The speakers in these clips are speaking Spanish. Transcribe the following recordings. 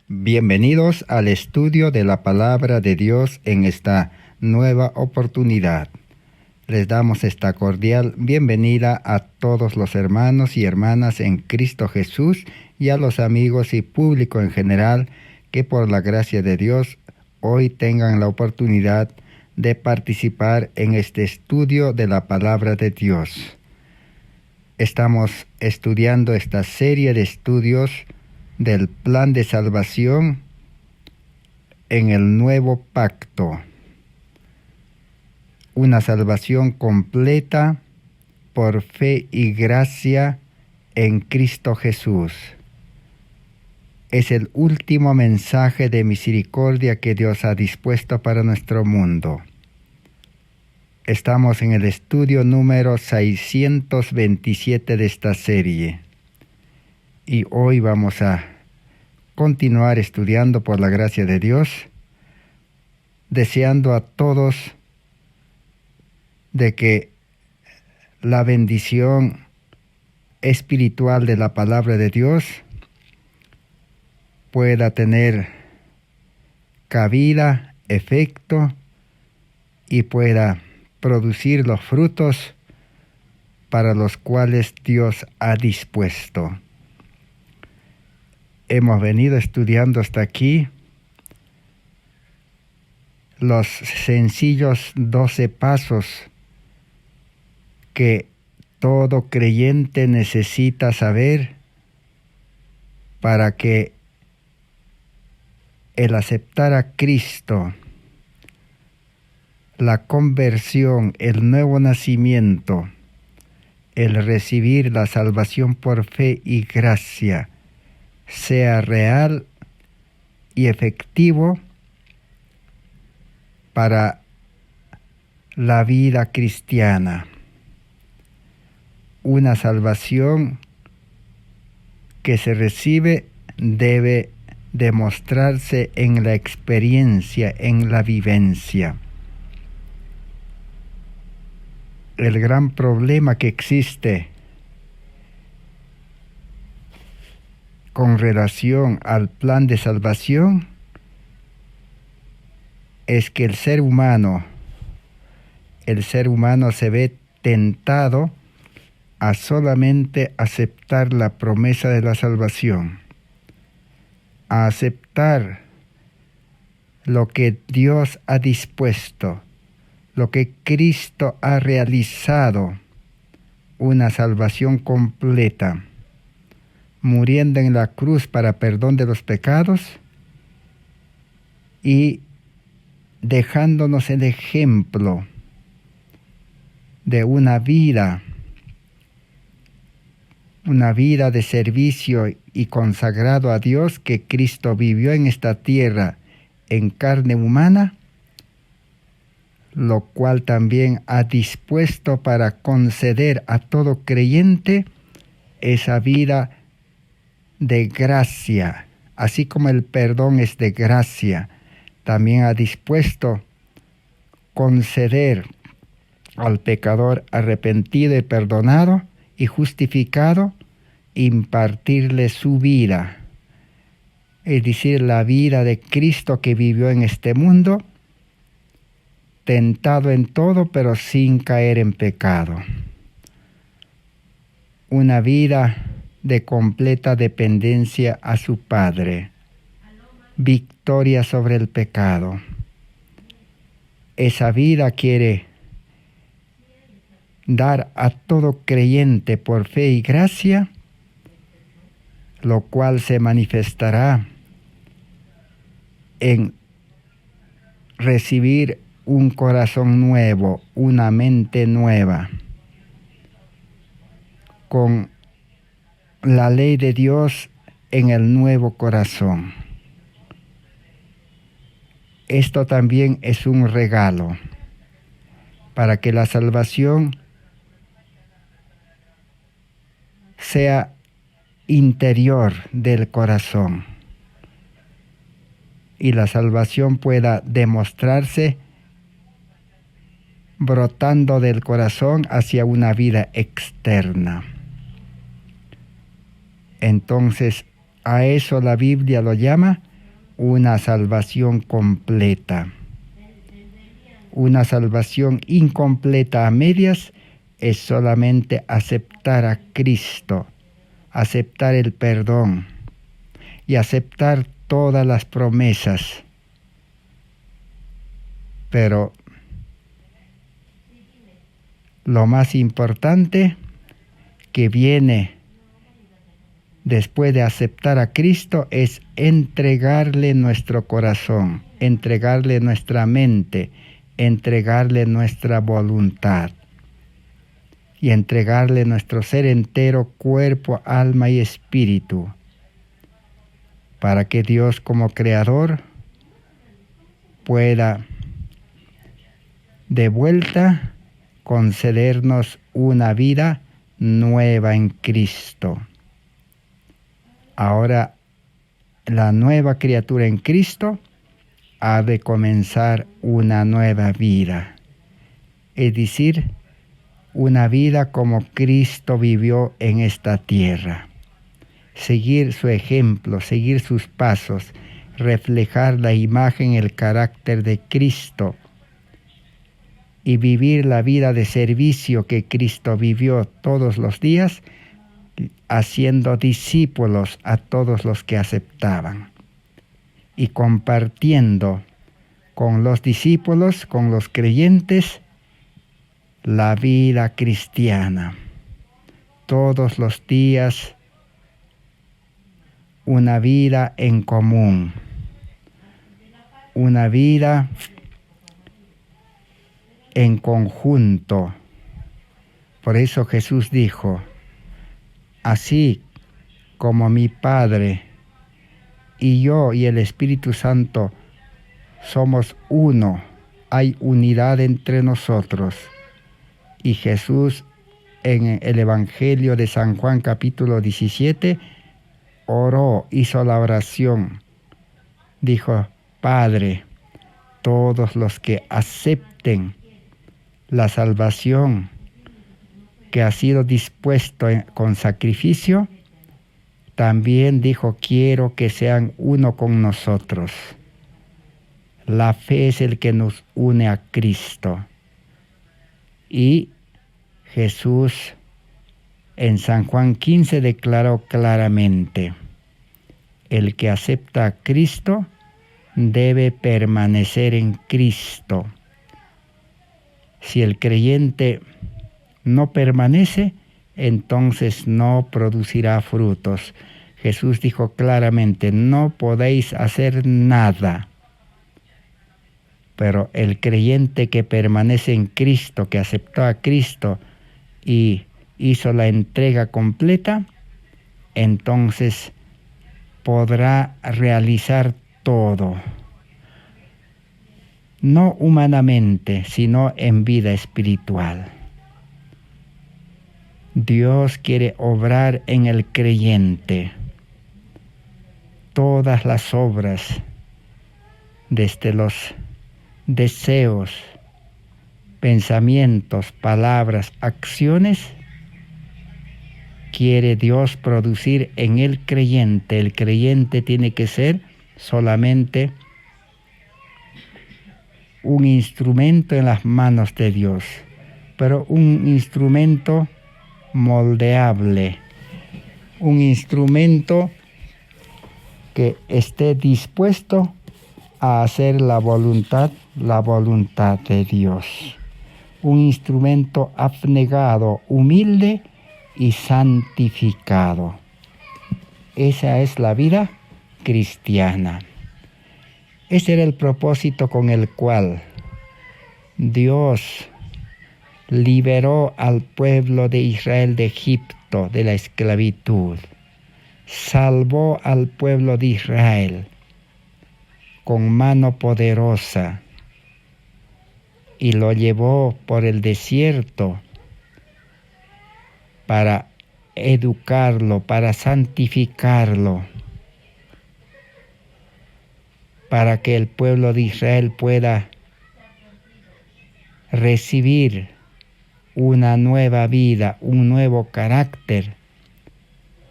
Bienvenidos al estudio de la Palabra de Dios en esta nueva oportunidad. Les damos esta cordial bienvenida a todos los hermanos y hermanas en Cristo Jesús y a los amigos y público en general que por la gracia de Dios hoy tengan la oportunidad de participar en este estudio de la Palabra de Dios. Estamos estudiando esta serie de estudios del plan de salvación en el nuevo pacto. Una salvación completa por fe y gracia en Cristo Jesús. Es el último mensaje de misericordia que Dios ha dispuesto para nuestro mundo. Estamos en el estudio número 627 de esta serie. Y hoy vamos a continuar estudiando por la gracia de Dios, deseando a todos de que la bendición espiritual de la palabra de Dios pueda tener cabida, efecto y pueda producir los frutos para los cuales Dios ha dispuesto. Hemos venido estudiando hasta aquí los sencillos 12 pasos que todo creyente necesita saber para que el aceptar a Cristo, la conversión, el nuevo nacimiento, el recibir la salvación por fe y gracia, sea real y efectivo para la vida cristiana. Una salvación que se recibe debe demostrarse en la experiencia, en la vivencia. El gran problema que existe con relación al plan de salvación es que el ser humano se ve tentado a solamente aceptar la promesa de la salvación, a aceptar lo que Dios ha dispuesto, lo que Cristo ha realizado, una salvación completa, muriendo en la cruz para perdón de los pecados y dejándonos el ejemplo de una vida de servicio y consagrado a Dios que Cristo vivió en esta tierra en carne humana, lo cual también ha dispuesto para conceder a todo creyente esa vida de gracia, así como el perdón es de gracia, también ha dispuesto conceder al pecador arrepentido y perdonado y justificado, impartirle su vida, es decir, la vida de Cristo que vivió en este mundo, tentado en todo, pero sin caer en pecado. Una vida de completa dependencia a su Padre, victoria sobre el pecado. Esa vida quiere dar a todo creyente por fe y gracia, lo cual se manifestará en recibir un corazón nuevo, una mente nueva, con la ley de Dios en el nuevo corazón. Esto también es un regalo para que la salvación sea interior del corazón y la salvación pueda demostrarse brotando del corazón hacia una vida externa. Entonces, a eso la Biblia lo llama una salvación completa. Una salvación incompleta a medias es solamente aceptar a Cristo, aceptar el perdón y aceptar todas las promesas. Pero lo más importante que viene después de aceptar a Cristo es entregarle nuestro corazón, entregarle nuestra mente, entregarle nuestra voluntad y entregarle nuestro ser entero, cuerpo, alma y espíritu, para que Dios como Creador pueda de vuelta concedernos una vida nueva en Cristo. Ahora la nueva criatura en Cristo ha de comenzar una nueva vida, es decir, una vida como Cristo vivió en esta tierra. Seguir su ejemplo, seguir sus pasos, reflejar la imagen, el carácter de Cristo y vivir la vida de servicio que Cristo vivió todos los días, haciendo discípulos a todos los que aceptaban y compartiendo con los discípulos, con los creyentes, la vida cristiana. Todos los días una vida en común, una vida en conjunto. Por eso Jesús dijo: así como mi Padre y yo y el Espíritu Santo somos uno, hay unidad entre nosotros. Y Jesús en el Evangelio de San Juan capítulo 17 oró, hizo la oración. Dijo: Padre, todos los que acepten la salvación que ha sido dispuesto con sacrificio, también dijo, quiero que sean uno con nosotros. La fe es el que nos une a Cristo. Y Jesús en San Juan 15 declaró claramente: el que acepta a Cristo debe permanecer en Cristo. Si el creyente no permanece, entonces no producirá frutos. Jesús dijo claramente: no podéis hacer nada. Pero el creyente que permanece en Cristo, que aceptó a Cristo y hizo la entrega completa, entonces podrá realizar todo. No humanamente, sino en vida espiritual. Dios quiere obrar en el creyente todas las obras, desde los deseos, pensamientos, palabras, acciones, quiere Dios producir en el creyente. El creyente tiene que ser solamente un instrumento en las manos de Dios, pero un instrumento moldeable, un instrumento que esté dispuesto a hacer la voluntad de Dios. Un instrumento abnegado, humilde y santificado. Esa es la vida cristiana. Ese era el propósito con el cual Dios liberó al pueblo de Israel de Egipto, de la esclavitud. Salvó al pueblo de Israel con mano poderosa y lo llevó por el desierto para educarlo, para santificarlo, para que el pueblo de Israel pueda recibir una nueva vida, un nuevo carácter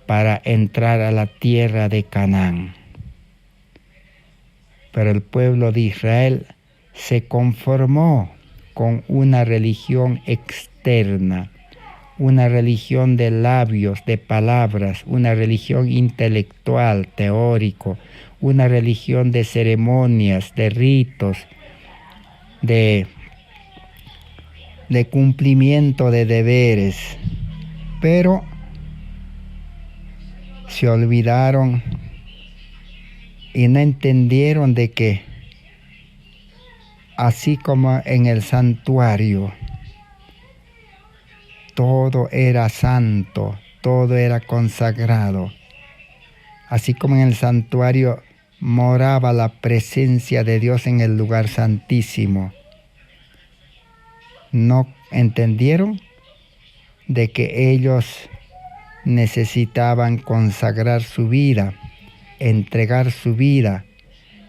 para entrar a la tierra de Canaán. Pero el pueblo de Israel se conformó con una religión externa, una religión de labios, de palabras, una religión intelectual, teórico, una religión de ceremonias, de ritos, de cumplimiento de deberes. Pero se olvidaron y no entendieron de que así como en el santuario todo era santo, todo era consagrado, así como en el santuario moraba la presencia de Dios en el lugar santísimo, no entendieron de que ellos necesitaban consagrar su vida, entregar su vida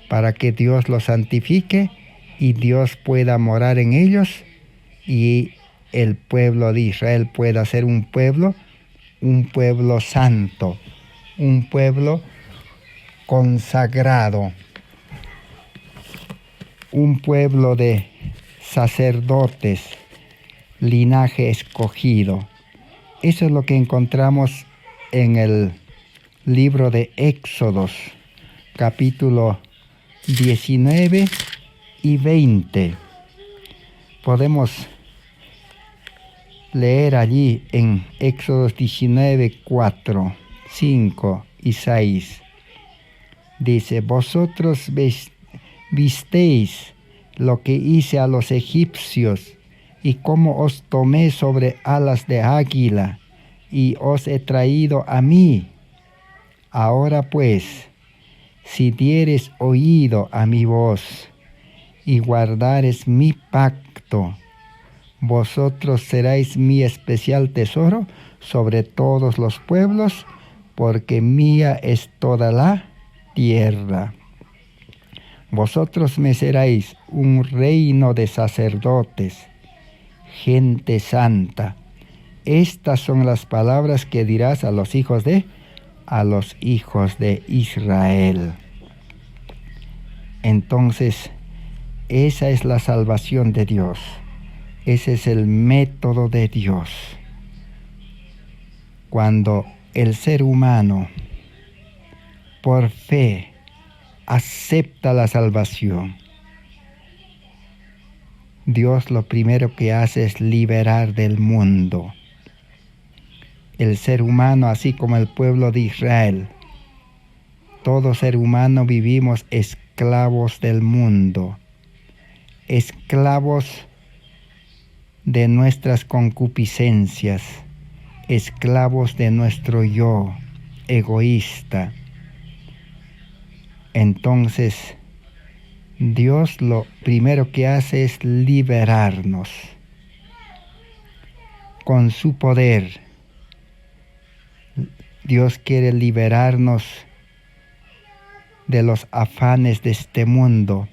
para que Dios los santifique y Dios pueda morar en ellos y el pueblo de Israel pueda ser un pueblo santo, un pueblo consagrado, un pueblo de sacerdotes, linaje escogido. Eso es lo que encontramos en el libro de Éxodos, capítulo 19 y 20. Podemos leer allí en Éxodos 19, 4, 5 y 6. Dice: vosotros visteis lo que hice a los egipcios y cómo os tomé sobre alas de águila y os he traído a mí. Ahora pues, si dieres oído a mi voz y guardares mi pacto, vosotros seréis mi especial tesoro sobre todos los pueblos, porque mía es toda la tierra. Vosotros me seréis un reino de sacerdotes, gente santa. Estas son las palabras que dirás a los hijos de Israel. Entonces, esa es la salvación de Dios. Ese es el método de Dios. Cuando el ser humano, por fe, acepta la salvación, Dios lo primero que hace es liberar del mundo. El ser humano, así como el pueblo de Israel, todo ser humano vivimos esclavos del mundo, esclavos de nuestras concupiscencias, esclavos de nuestro yo egoísta. Entonces, Dios lo primero que hace es liberarnos con su poder. Dios quiere liberarnos de los afanes de este mundo,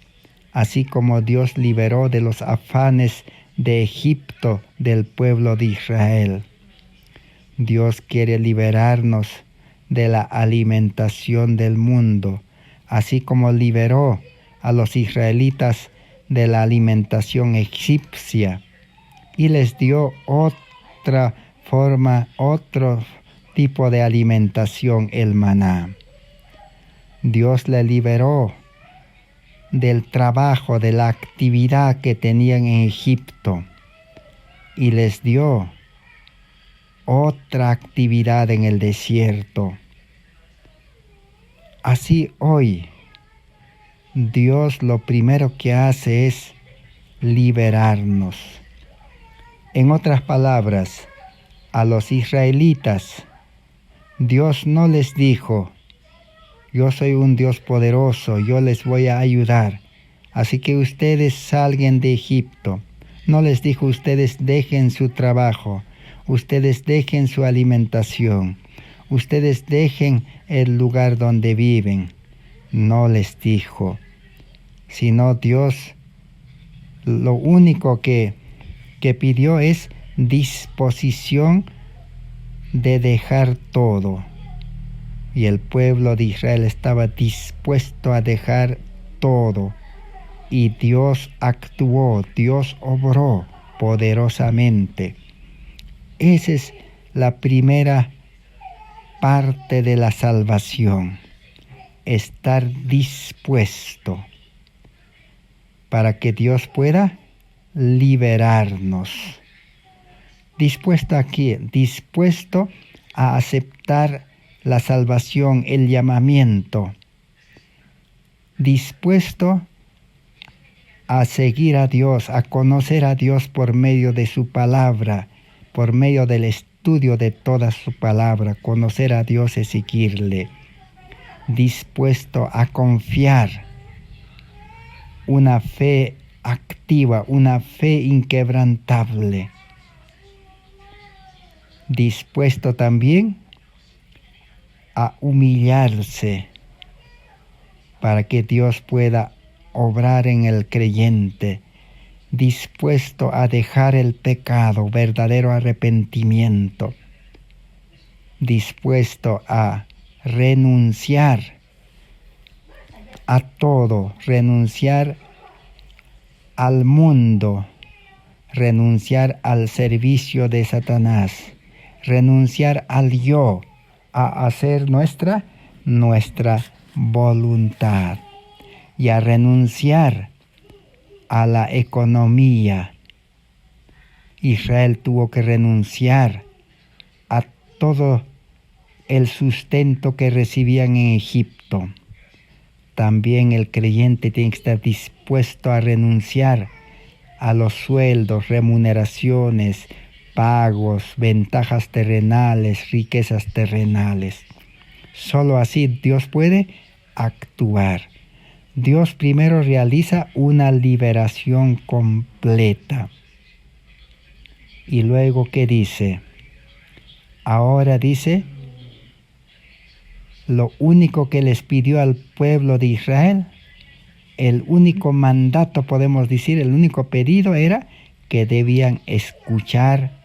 así como Dios liberó de los afanes de Egipto del pueblo de Israel. Dios quiere liberarnos de la alimentación del mundo, así como liberó a los israelitas de la alimentación egipcia y les dio otra forma, otro tipo de alimentación, el maná. Dios le liberó del trabajo, de la actividad que tenían en Egipto y les dio otra actividad en el desierto. Así hoy, Dios lo primero que hace es liberarnos. En otras palabras, a los israelitas, Dios no les dijo: yo soy un Dios poderoso, yo les voy a ayudar, así que ustedes salgan de Egipto. No les dijo: ustedes dejen su trabajo, ustedes dejen su alimentación, ustedes dejen el lugar donde viven. No les dijo, sino Dios lo único que pidió es disposición de dejar todo. Y el pueblo de Israel estaba dispuesto a dejar todo. Y Dios actuó, Dios obró poderosamente. Esa es la primera parte de la salvación. Estar dispuesto para que Dios pueda liberarnos. ¿Dispuesto a qué? Dispuesto a aceptar la salvación, el llamamiento. Dispuesto a seguir a Dios, a conocer a Dios por medio de su palabra, por medio del estudio de toda su palabra. Conocer a Dios es seguirle. Dispuesto a confiar, una fe activa, una fe inquebrantable. Dispuesto también a humillarse para que Dios pueda obrar en el creyente. Dispuesto a dejar el pecado, verdadero arrepentimiento. Dispuesto a renunciar a todo, renunciar al mundo, renunciar al servicio de Satanás, renunciar al yo, a hacer nuestra voluntad y a renunciar a la economía. Israel tuvo que renunciar a todo el sustento que recibían en Egipto. También el creyente tiene que estar dispuesto a renunciar a los sueldos, remuneraciones, pagos, ventajas terrenales, riquezas terrenales. Solo así Dios puede actuar. Dios primero realiza una liberación completa. Y luego, ¿qué dice? Ahora dice, lo único que les pidió al pueblo de Israel, el único mandato, podemos decir, el único pedido era que debían escuchar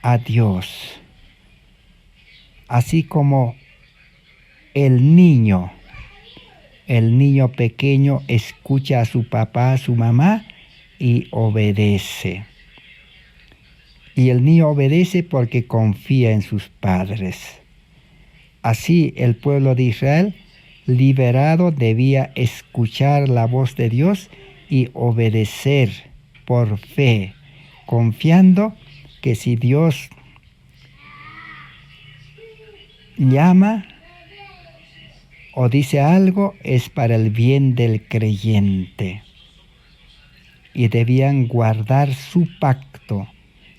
a Dios. Así como el niño pequeño escucha a su papá, a su mamá y obedece. Y el niño obedece porque confía en sus padres. Así el pueblo de Israel, liberado, debía escuchar la voz de Dios y obedecer por fe, confiando que si Dios llama o dice algo, es para el bien del creyente. Y debían guardar su pacto.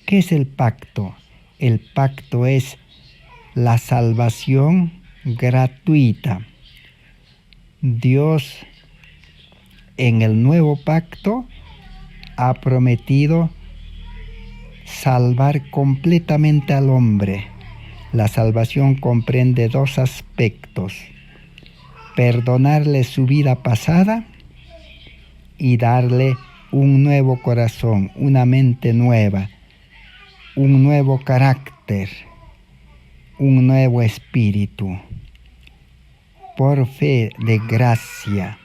¿Qué es el pacto? El pacto es la salvación gratuita. Dios en el nuevo pacto ha prometido salvar completamente al hombre. La salvación comprende dos aspectos: perdonarle su vida pasada y darle un nuevo corazón, una mente nueva, un nuevo carácter, un nuevo espíritu. Por fe de gracia.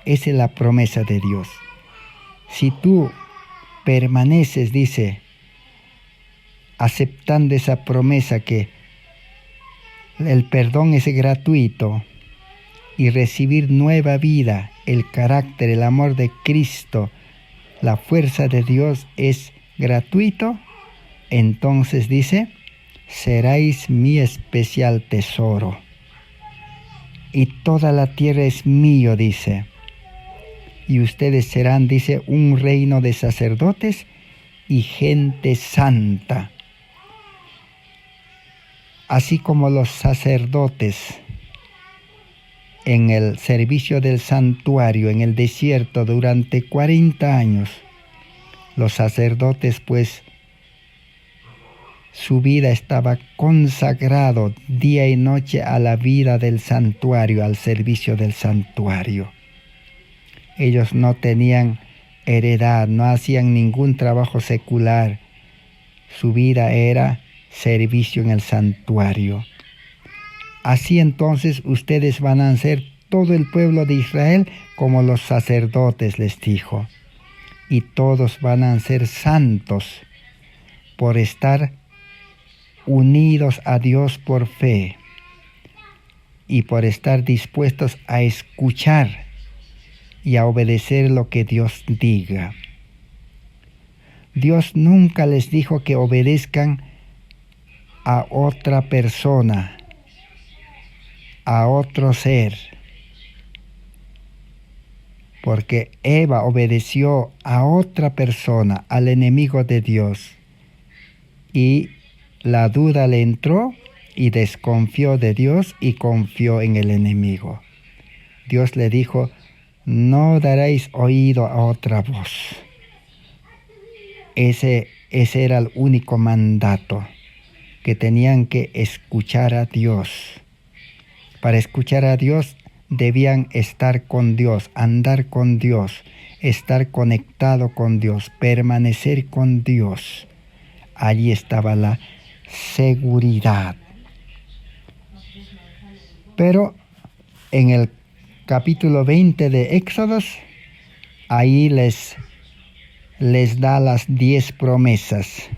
Esa es la promesa de Dios. Si tú permaneces, dice, aceptando esa promesa que el perdón es gratuito y recibir nueva vida, el carácter, el amor de Cristo, la fuerza de Dios es gratuito, entonces dice, seréis mi especial tesoro. Y toda la tierra es mío, dice. Y ustedes serán, dice, un reino de sacerdotes y gente santa. Así como los sacerdotes en el servicio del santuario en el desierto durante 40 años, los sacerdotes pues su vida estaba consagrado día y noche a la vida del santuario, al servicio del santuario. Ellos no tenían heredad, no hacían ningún trabajo secular. Su vida era servicio en el santuario. Así entonces ustedes van a ser todo el pueblo de Israel como los sacerdotes, les dijo. Y todos van a ser santos por estar unidos a Dios por fe y por estar dispuestos a escuchar y a obedecer lo que Dios diga. Dios nunca les dijo que obedezcan a otra persona, a otro ser, porque Eva obedeció a otra persona, al enemigo de Dios, y la duda le entró y desconfió de Dios y confió en el enemigo. Dios le dijo: no daréis oído a otra voz. Ese era el único mandato, que tenían que escuchar a Dios. Para escuchar a Dios debían estar con Dios, andar con Dios, estar conectado con Dios, permanecer con Dios. Allí estaba la seguridad. Pero en el capítulo 20 de Éxodos, ahí les da las 10 promesas.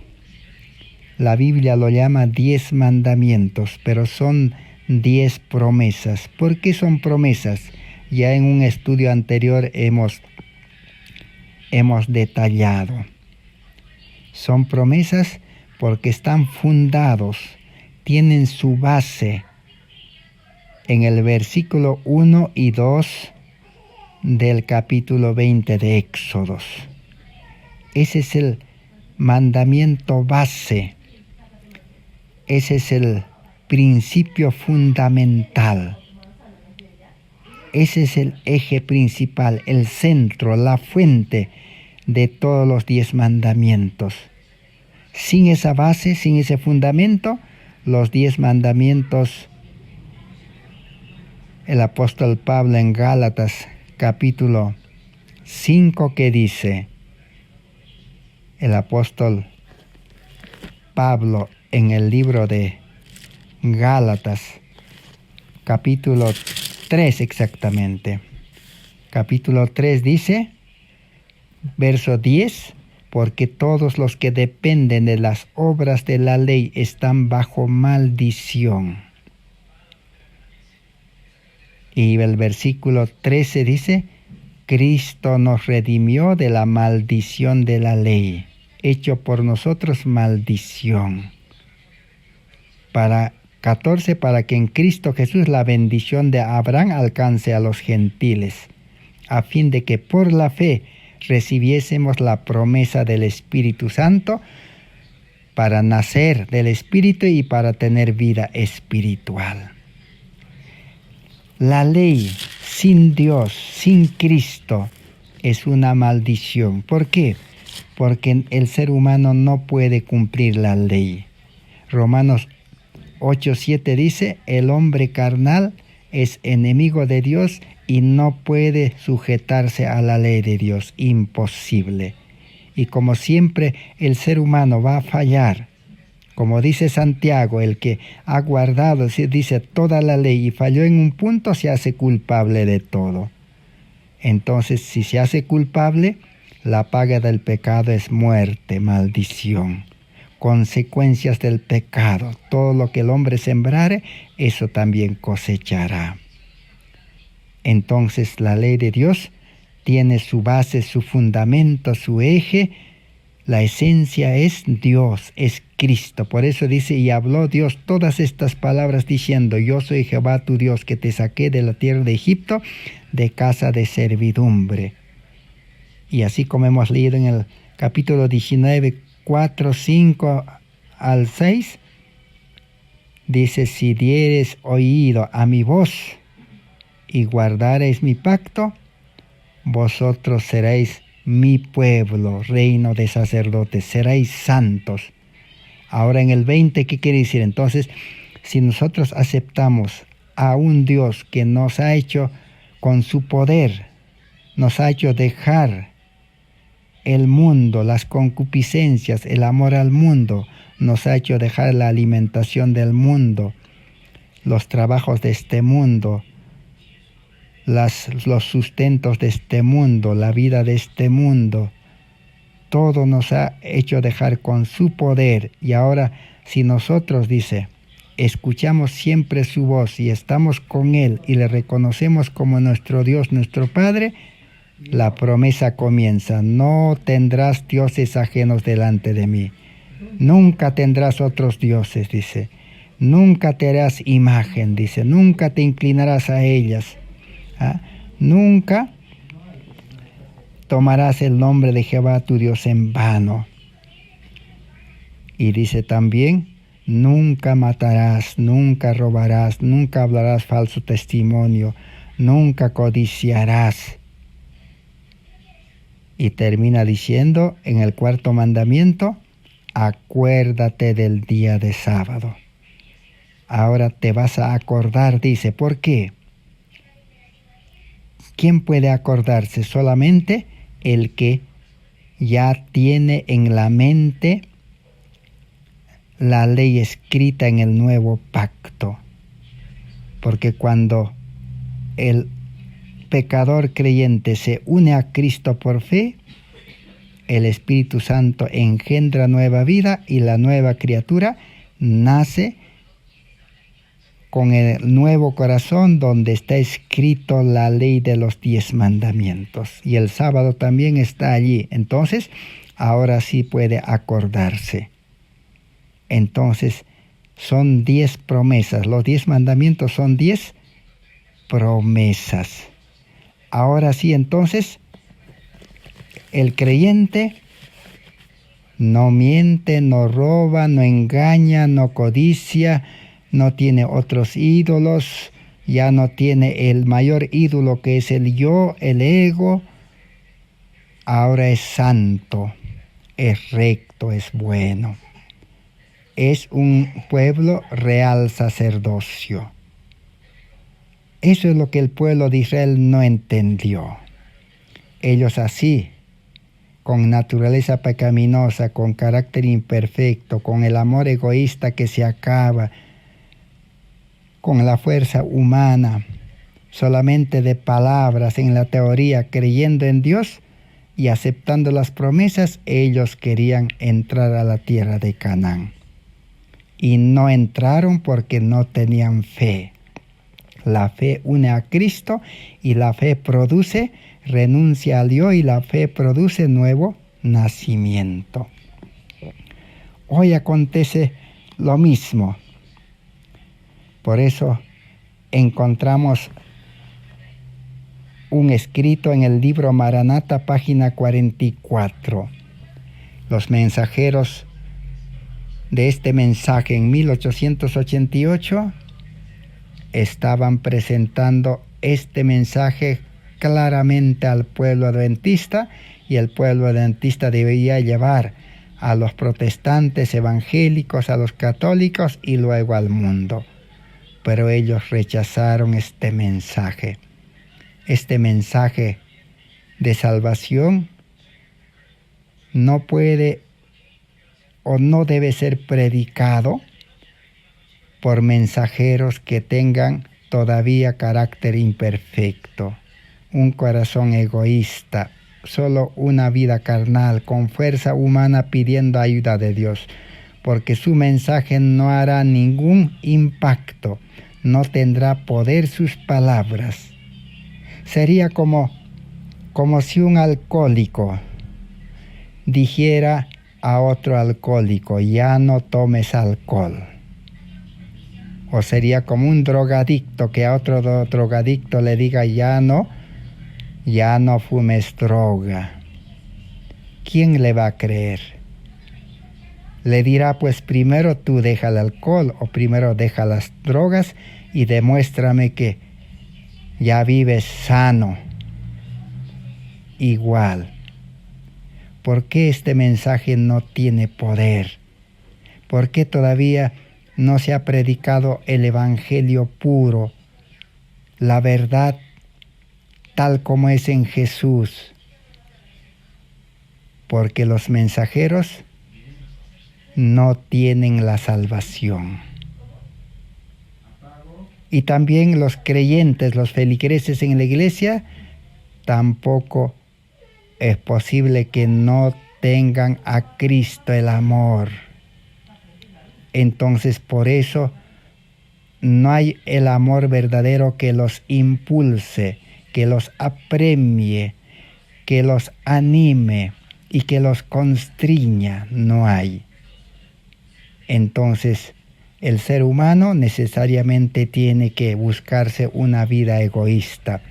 La Biblia lo llama 10 mandamientos, pero son 10 promesas. ¿Por qué son promesas? Ya en un estudio anterior hemos detallado. Son promesas porque están fundados, tienen su base en el versículo 1 y 2 del capítulo 20 de Éxodos. Ese es el mandamiento base. Ese es el principio fundamental. Ese es el eje principal, el centro, la fuente de todos los 10 mandamientos. Sin esa base, sin ese fundamento, los 10 mandamientos, el apóstol Pablo en Gálatas capítulo 5, que dice, el apóstol Pablo en el libro de Gálatas, capítulo 3 exactamente. Capítulo 3 dice, verso 10, porque todos los que dependen de las obras de la ley están bajo maldición. Y el versículo 13 dice, Cristo nos redimió de la maldición de la ley, hecho por nosotros maldición. 14, para que en Cristo Jesús la bendición de Abraham alcance a los gentiles, a fin de que por la fe recibiésemos la promesa del Espíritu Santo, para nacer del Espíritu y para tener vida espiritual. La ley sin Dios, sin Cristo, es una maldición. ¿Por qué? Porque el ser humano no puede cumplir la ley. Romanos 8:7 dice, el hombre carnal es enemigo de Dios y no puede sujetarse a la ley de Dios. Imposible. Y como siempre el ser humano va a fallar, como dice Santiago, el que ha guardado, dice, toda la ley y falló en un punto, se hace culpable de todo. Entonces, si se hace culpable, la paga del pecado es muerte, maldición. Consecuencias del pecado. Todo lo que el hombre sembrare, eso también cosechará. Entonces, la ley de Dios tiene su base, su fundamento, su eje. La esencia es Dios, es Cristo. Por eso dice, y habló Dios todas estas palabras diciendo, yo soy Jehová tu Dios, que te saqué de la tierra de Egipto, de casa de servidumbre. Y así como hemos leído en el capítulo 19, 4, 5 al 6, dice, si dieres oído a mi voz y guardareis mi pacto, vosotros seréis mi pueblo, reino de sacerdotes, seréis santos. Ahora en el 20, ¿qué quiere decir? Entonces, si nosotros aceptamos a un Dios que nos ha hecho con su poder, nos ha hecho dejar el mundo, las concupiscencias, el amor al mundo, nos ha hecho dejar la alimentación del mundo, los trabajos de este mundo, los sustentos de este mundo, la vida de este mundo. Todo nos ha hecho dejar con su poder. Y ahora, si nosotros, dice, escuchamos siempre su voz y estamos con Él y le reconocemos como nuestro Dios, nuestro Padre, la promesa comienza: no tendrás dioses ajenos delante de mí. Nunca tendrás otros dioses, dice. Nunca te harás imagen, dice. Nunca te inclinarás a ellas. Nunca tomarás el nombre de Jehová tu Dios en vano. Y dice también: nunca matarás, nunca robarás, nunca hablarás falso testimonio, nunca codiciarás. Y termina diciendo en el cuarto mandamiento: acuérdate del día de sábado. Ahora te vas a acordar, dice. ¿Por qué? ¿Quién puede acordarse? Solamente el que ya tiene en la mente la ley escrita en el nuevo pacto. Porque cuando el pecador creyente se une a Cristo por fe, el Espíritu Santo engendra nueva vida y la nueva criatura nace con el nuevo corazón donde está escrito la ley de los 10 mandamientos. Y el sábado también está allí. Entonces, ahora sí puede acordarse. Entonces, son 10 promesas. Los 10 mandamientos son 10 promesas. Ahora sí, entonces, el creyente no miente, no roba, no engaña, no codicia, no tiene otros ídolos, ya no tiene el mayor ídolo que es el yo, el ego. Ahora es santo, es recto, es bueno. Es un pueblo real sacerdocio. Eso es lo que el pueblo de Israel no entendió. Ellos así, con naturaleza pecaminosa, con carácter imperfecto, con el amor egoísta que se acaba, con la fuerza humana, solamente de palabras en la teoría, creyendo en Dios y aceptando las promesas, ellos querían entrar a la tierra de Canaán. Y no entraron porque no tenían fe. La fe une a Cristo y la fe produce renuncia al yo y la fe produce nuevo nacimiento. Hoy acontece lo mismo. Por eso encontramos un escrito en el libro Maranata, página 44. Los mensajeros de este mensaje en 1888 estaban presentando este mensaje claramente al pueblo adventista, y el pueblo adventista debía llevar a los protestantes evangélicos, a los católicos y luego al mundo. Pero ellos rechazaron este mensaje. Este mensaje de salvación no puede o no debe ser predicado por mensajeros que tengan todavía carácter imperfecto, un corazón egoísta, solo una vida carnal, con fuerza humana pidiendo ayuda de Dios, porque su mensaje no hará ningún impacto, no tendrá poder sus palabras. Sería como si un alcohólico dijera a otro alcohólico: ya no tomes alcohol. O sería como un drogadicto que a otro drogadicto le diga: ya no fumes droga. ¿Quién le va a creer? Le dirá: pues primero tú deja el alcohol o primero deja las drogas y demuéstrame que ya vives sano. Igual. ¿Por qué este mensaje no tiene poder? ¿Por qué todavía no se ha predicado el evangelio puro, la verdad tal como es en Jesús? Porque los mensajeros no tienen la salvación. Y también los creyentes, los feligreses en la iglesia, tampoco es posible que no tengan a Cristo el amor. Entonces, por eso no hay el amor verdadero que los impulse, que los apremie, que los anime y que los constriña. No hay. Entonces, el ser humano necesariamente tiene que buscarse una vida egoísta.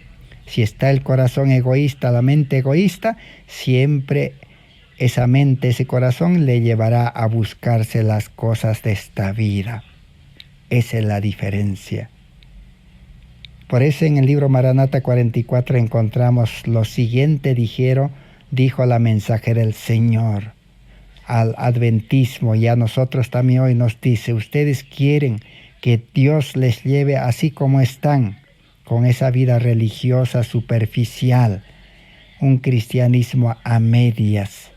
Si está el corazón egoísta, la mente egoísta, siempre esa mente, ese corazón le llevará a buscarse las cosas de esta vida. Esa es la diferencia. Por eso en el libro Maranata 44 encontramos lo siguiente, dijo la mensajera del Señor al adventismo, y a nosotros también hoy nos dice: ustedes quieren que Dios les lleve así como están, con esa vida religiosa superficial, un cristianismo a medias,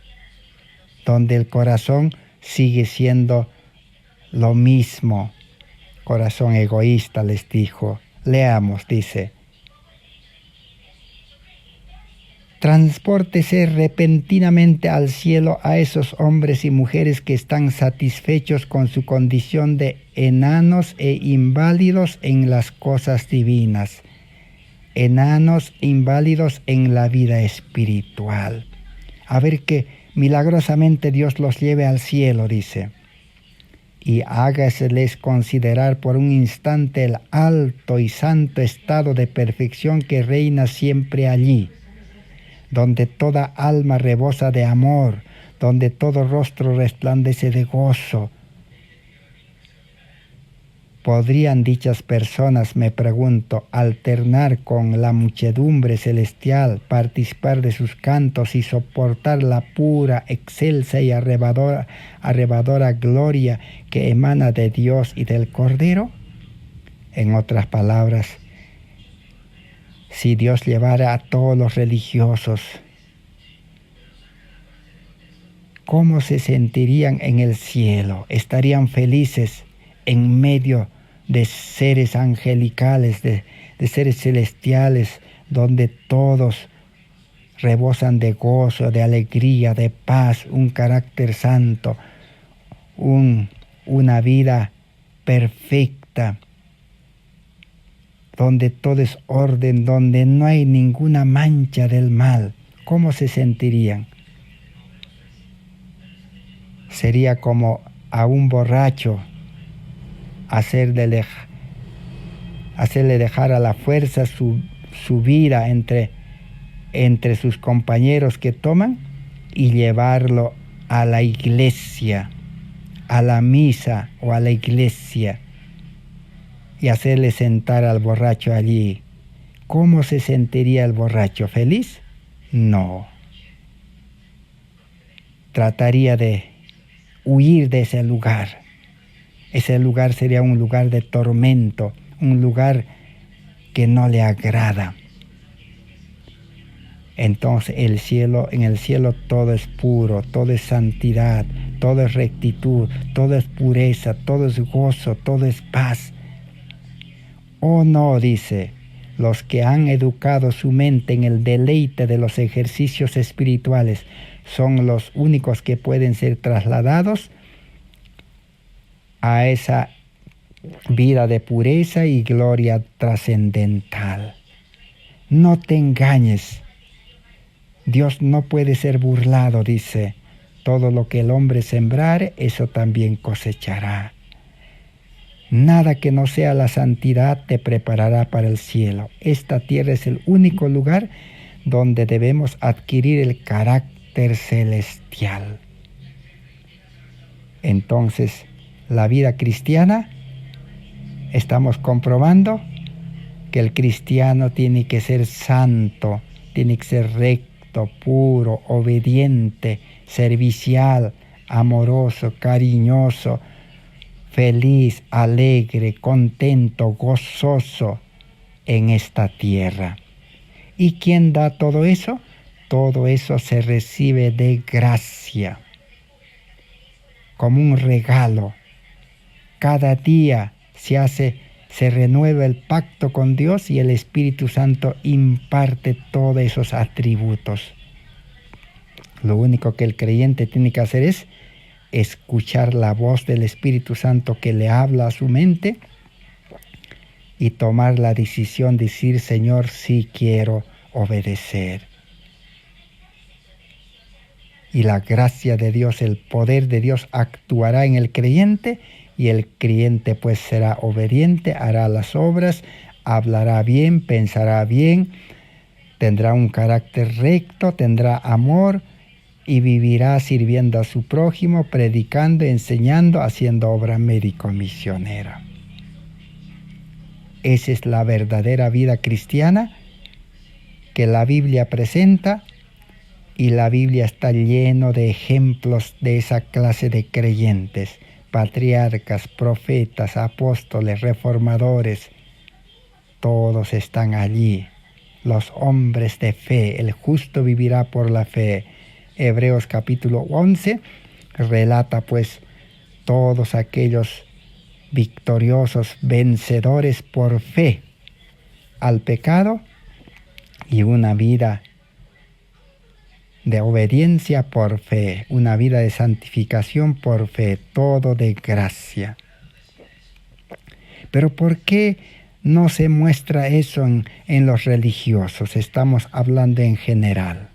donde el corazón sigue siendo lo mismo, corazón egoísta, les dijo. Leamos, dice: transpórtese repentinamente al cielo a esos hombres y mujeres que están satisfechos con su condición de enanos e inválidos en las cosas divinas, enanos e inválidos en la vida espiritual. A ver que milagrosamente Dios los lleve al cielo, dice, y hágaseles considerar por un instante el alto y santo estado de perfección que reina siempre allí, donde toda alma rebosa de amor, donde todo rostro resplandece de gozo. ¿Podrían dichas personas, me pregunto, alternar con la muchedumbre celestial, participar de sus cantos y soportar la pura, excelsa y arrebatadora gloria que emana de Dios y del Cordero? En otras palabras, si Dios llevara a todos los religiosos, ¿cómo se sentirían en el cielo? ¿Estarían felices en medio de seres angelicales, de seres celestiales, donde todos rebosan de gozo, de alegría, de paz, un carácter santo, una vida perfecta, donde todo es orden, donde no hay ninguna mancha del mal? ¿Cómo se sentirían? Sería como a un borracho hacerle dejar a la fuerza su vida entre sus compañeros que toman y llevarlo a la iglesia, a la misa o a la iglesia, y hacerle sentar al borracho allí. ¿Cómo se sentiría el borracho? ¿Feliz? No. Trataría de huir de ese lugar. Ese lugar sería un lugar de tormento, un lugar que no le agrada. Entonces en el cielo todo es puro, todo es santidad, todo es rectitud, todo es pureza, todo es gozo, todo es paz. Oh no, dice, los que han educado su mente en el deleite de los ejercicios espirituales son los únicos que pueden ser trasladados a esa vida de pureza y gloria trascendental. No te engañes. Dios no puede ser burlado, dice. Todo lo que el hombre sembrare, eso también cosechará. Nada que no sea la santidad te preparará para el cielo. Esta tierra es el único lugar donde debemos adquirir el carácter celestial. Entonces, la vida cristiana, estamos comprobando que el cristiano tiene que ser santo, tiene que ser recto, puro, obediente, servicial, amoroso, cariñoso, feliz, alegre, contento, gozoso en esta tierra. ¿Y quién da todo eso? Todo eso se recibe de gracia, como un regalo. Cada día se se renueva el pacto con Dios y el Espíritu Santo imparte todos esos atributos. Lo único que el creyente tiene que hacer es escuchar la voz del Espíritu Santo que le habla a su mente y tomar la decisión de decir: Señor, sí quiero obedecer. Y la gracia de Dios, el poder de Dios actuará en el creyente, y el creyente pues será obediente, hará las obras, hablará bien, pensará bien, tendrá un carácter recto, tendrá amor y vivirá sirviendo a su prójimo, predicando, enseñando, haciendo obra médico-misionera. Esa es la verdadera vida cristiana que la Biblia presenta, y la Biblia está lleno de ejemplos de esa clase de creyentes, patriarcas, profetas, apóstoles, reformadores. Todos están allí, los hombres de fe. El justo vivirá por la fe. Hebreos capítulo 11 relata pues todos aquellos victoriosos, vencedores por fe al pecado y una vida de obediencia por fe, una vida de santificación por fe, todo de gracia. Pero ¿por qué no se muestra eso en los religiosos? Estamos hablando en general.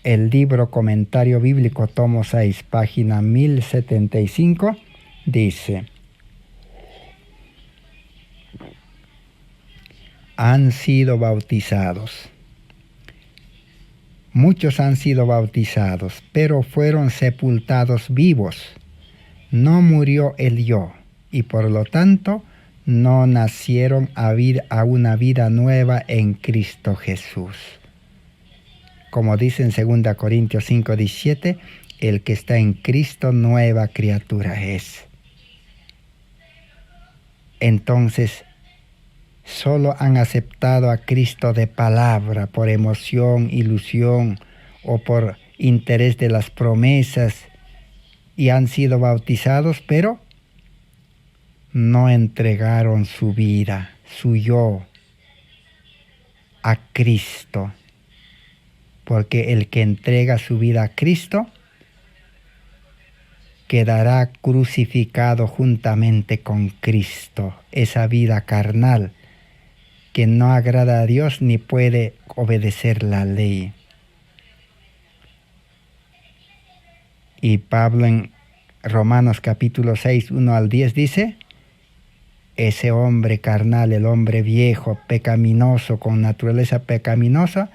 El libro Comentario Bíblico, tomo 6, página 1075, dice: han sido bautizados. Muchos han sido bautizados, pero fueron sepultados vivos. No murió el yo, y por lo tanto no nacieron a una vida nueva en Cristo Jesús. Como dice en 2 Corintios 5:17, el que está en Cristo nueva criatura es. Entonces, solo han aceptado a Cristo de palabra, por emoción, ilusión o por interés de las promesas, y han sido bautizados, pero no entregaron su vida, su yo, a Cristo. Porque el que entrega su vida a Cristo quedará crucificado juntamente con Cristo. Esa vida carnal que no agrada a Dios ni puede obedecer la ley. Y Pablo en Romanos capítulo 6, 1 al 10 dice: ese hombre carnal, el hombre viejo, pecaminoso, con naturaleza pecaminosa,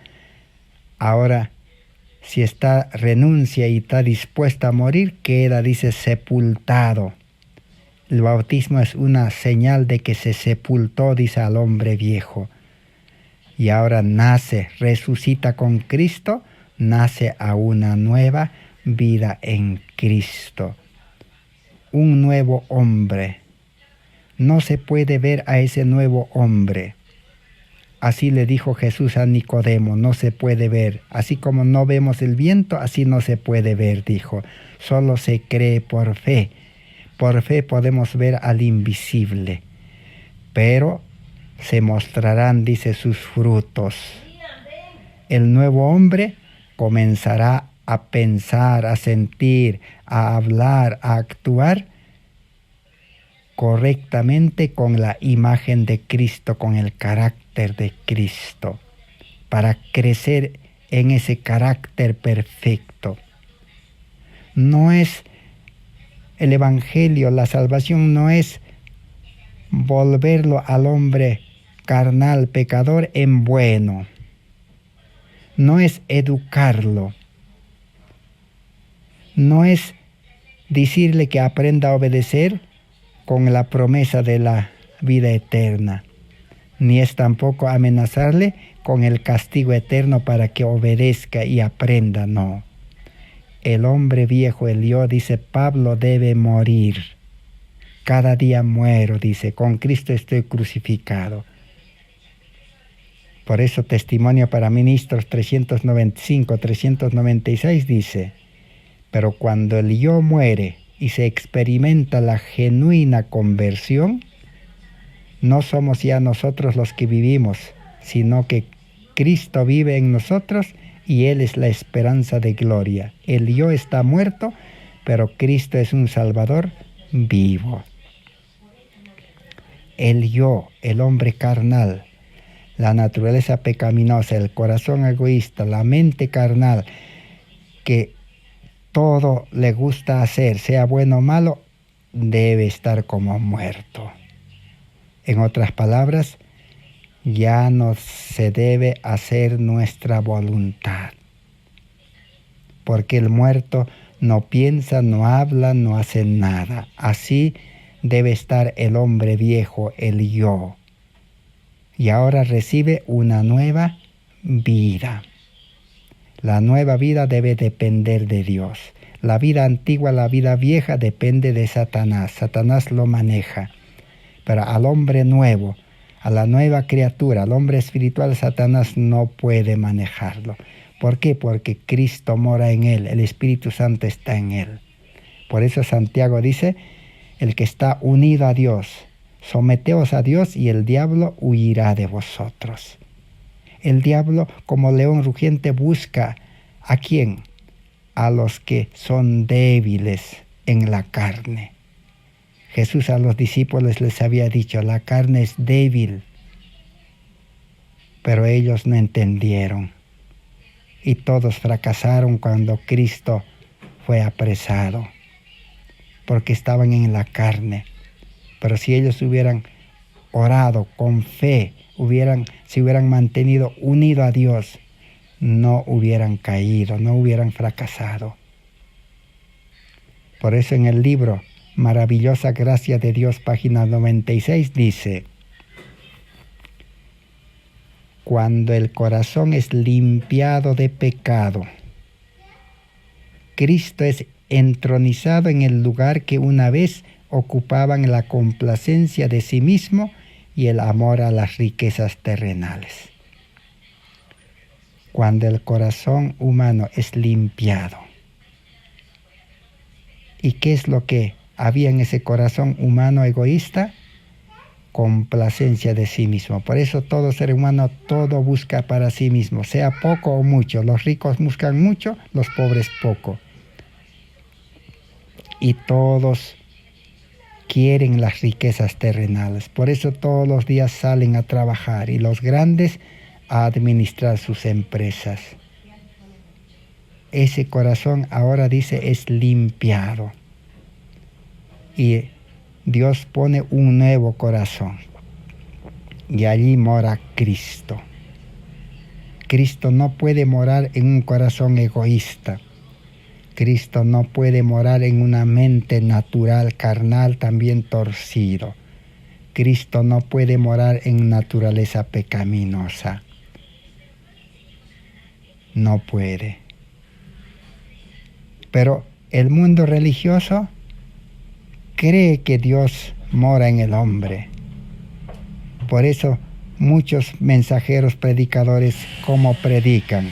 ahora si renuncia y está dispuesta a morir, queda, dice, sepultado. El bautismo es una señal de que se sepultó, dice, al hombre viejo. Y ahora nace, resucita con Cristo, nace a una nueva vida en Cristo. Un nuevo hombre. No se puede ver a ese nuevo hombre. Así le dijo Jesús a Nicodemo: no se puede ver. Así como no vemos el viento, así no se puede ver, dijo. Solo se cree por fe. Por fe podemos ver al invisible. Pero se mostrarán, dice, sus frutos. El nuevo hombre comenzará a pensar, a sentir, a hablar, a actuar correctamente con la imagen de Cristo, con el carácter de Cristo, para crecer en ese carácter perfecto. No es el Evangelio, la salvación no es volverlo al hombre carnal, pecador, en bueno. No es educarlo. No es decirle que aprenda a obedecer con la promesa de la vida eterna, ni es tampoco amenazarle con el castigo eterno para que obedezca y aprenda, no. El hombre viejo, el yo, dice Pablo, debe morir. Cada día muero, dice, con Cristo estoy crucificado. Por eso Testimonio para Ministros 395, 396 dice: pero cuando el yo muere y se experimenta la genuina conversión, No somos ya nosotros los que vivimos, sino que Cristo vive en nosotros y Él es la esperanza de gloria. El yo está muerto, pero Cristo es un Salvador vivo. El yo, el hombre carnal, la naturaleza pecaminosa, el corazón egoísta, la mente carnal, que todo le gusta hacer, sea bueno o malo, debe estar como muerto. En otras palabras, ya no se debe hacer nuestra voluntad, porque el muerto no piensa, no habla, no hace nada. Así debe estar el hombre viejo, el yo. Y ahora recibe una nueva vida. La nueva vida debe depender de Dios. La vida antigua, la vida vieja depende de Satanás. Satanás lo maneja. Pero al hombre nuevo, a la nueva criatura, al hombre espiritual, Satanás no puede manejarlo. ¿Por qué? Porque Cristo mora en él, el Espíritu Santo está en él. Por eso Santiago dice, el que está unido a Dios, someteos a Dios y el diablo huirá de vosotros. El diablo, como león rugiente, busca ¿a quién? A los que son débiles en la carne. Jesús a los discípulos les había dicho, la carne es débil, pero ellos no entendieron. Y todos fracasaron cuando Cristo fue apresado, porque estaban en la carne. Pero si ellos hubieran orado con fe, se hubieran mantenido unidos a Dios, no hubieran caído, no hubieran fracasado. Por eso en el libro Maravillosa Gracia de Dios, página 96, dice, cuando el corazón es limpiado de pecado, Cristo es entronizado en el lugar que una vez ocupaban la complacencia de sí mismo y el amor a las riquezas terrenales. Cuando el corazón humano es limpiado. ¿Y qué es lo que había en ese corazón humano egoísta? Complacencia de sí mismo. Por eso todo ser humano todo busca para sí mismo, sea poco o mucho. Los ricos buscan mucho, los pobres poco. Y todos quieren las riquezas terrenales. Por eso todos los días salen a trabajar y los grandes a administrar sus empresas. Ese corazón ahora dice es limpiado. Y Dios pone un nuevo corazón. Y allí mora Cristo. Cristo no puede morar en un corazón egoísta. Cristo no puede morar en una mente natural, carnal, también torcido. Cristo no puede morar en naturaleza pecaminosa. No puede. Pero el mundo religioso cree que Dios mora en el hombre. Por eso muchos mensajeros predicadores, ¿cómo predican?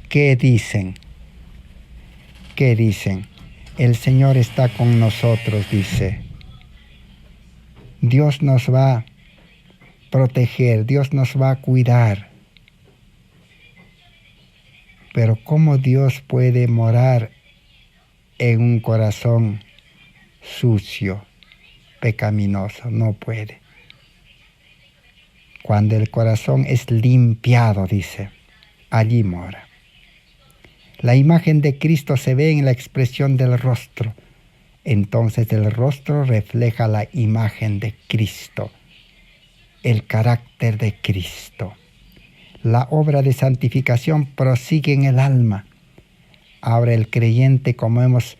¿Qué dicen? ¿Qué dicen? El Señor está con nosotros, dice. Dios nos va a proteger, Dios nos va a cuidar. Pero ¿cómo Dios puede morar en un corazón sucio, pecaminoso? No puede. Cuando el corazón es limpiado, dice, allí mora. La imagen de Cristo se ve en la expresión del rostro. Entonces el rostro refleja la imagen de Cristo, el carácter de Cristo. La obra de santificación prosigue en el alma. Ahora el creyente, como hemos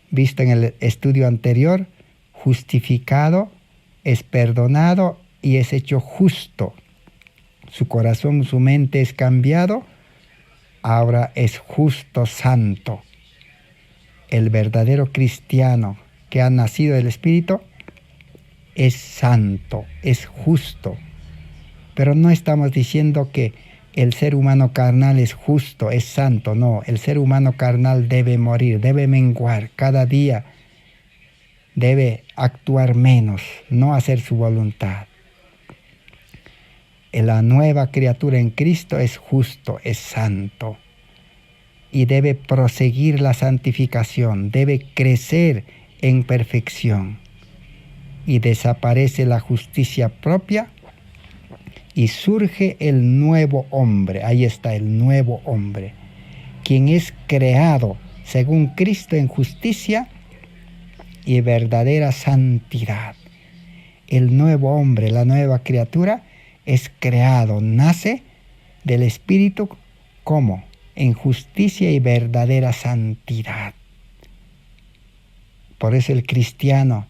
visto en el estudio anterior, justificado, es perdonado y es hecho justo. Su corazón, su mente es cambiado. Ahora es justo, santo. El verdadero cristiano que ha nacido del Espíritu es santo, es justo. Pero no estamos diciendo que el ser humano carnal es justo, es santo. No, el ser humano carnal debe morir, debe menguar. Cada día debe actuar menos, no hacer su voluntad. La nueva criatura en Cristo es justo, es santo y debe proseguir la santificación, debe crecer en perfección y desaparece la justicia propia y surge el nuevo hombre. Ahí está el nuevo hombre, quien es creado según Cristo en justicia y verdadera santidad. El nuevo hombre, la nueva criatura, es creado, nace del Espíritu, ¿cómo? En justicia y verdadera santidad. Por eso el cristiano,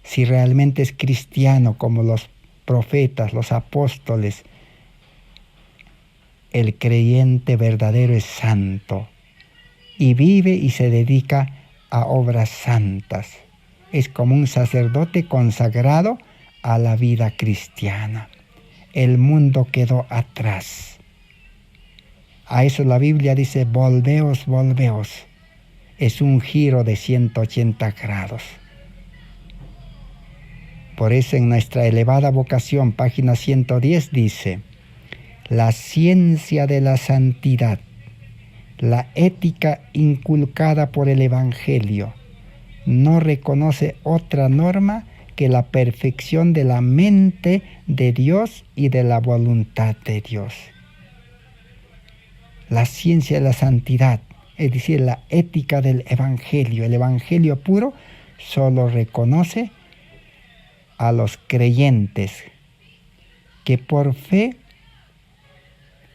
si realmente es cristiano como los profetas, los apóstoles, el creyente verdadero es santo y vive y se dedica a obras santas. Es como un sacerdote consagrado a la vida cristiana. El mundo quedó atrás. A eso la Biblia dice, volveos, volveos. Es un giro de 180 grados. Por eso en nuestra elevada vocación, página 110, dice, la ciencia de la santidad, la ética inculcada por el Evangelio, no reconoce otra norma que la perfección de la mente de Dios y de la voluntad de Dios. La ciencia de la santidad, es decir, la ética del Evangelio, el Evangelio puro, solo reconoce a los creyentes que por fe,